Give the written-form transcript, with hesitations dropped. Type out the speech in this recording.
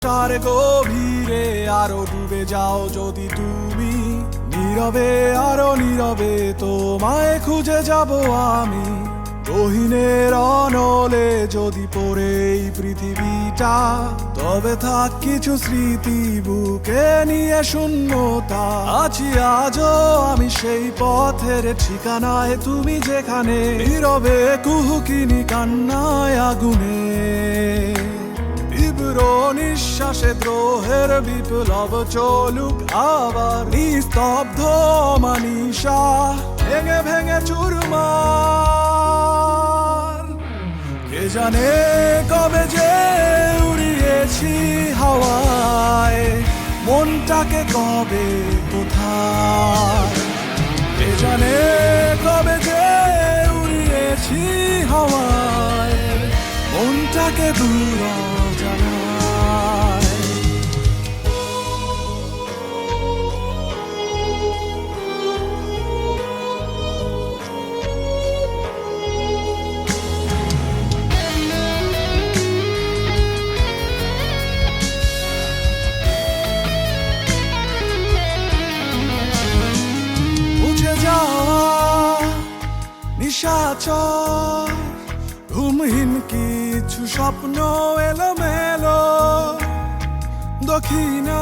তার গভীরে আরো ডুবে যাও যদি তুমি, নীরবে আরো নীরবে তোমায় খুঁজে যাব আমি। গহীনের অনলে যদি পড়ে এই পৃথিবীটা, তবে থাক কিছু স্মৃতি বুকে নিয়ে শূন্যতা। আছি আজও আমি সেই পথের ঠিকানায়, তুমি যেখানে নীরবে কুহুকিনি কান্নায় আগুনে। তীব্র নিঃশ্বাসে দ্রোহের বিপ্লব চলুক আবার, নিস্তব্ধ মানিসা ভেঙে ভেঙে চুরমার। কে জানে কবে যে উড়িয়েছি হাওয়ায়, মনটাকে কবে কোথায়। কে জানে কবে যে উড়িয়েছি হাওয়ায়, মনটাকে দূর জানায়। মুছে যাওয়া নিশাচর, ঘুমহীন কিছু স্বপ্ন এলোমেলো দক্ষিণা।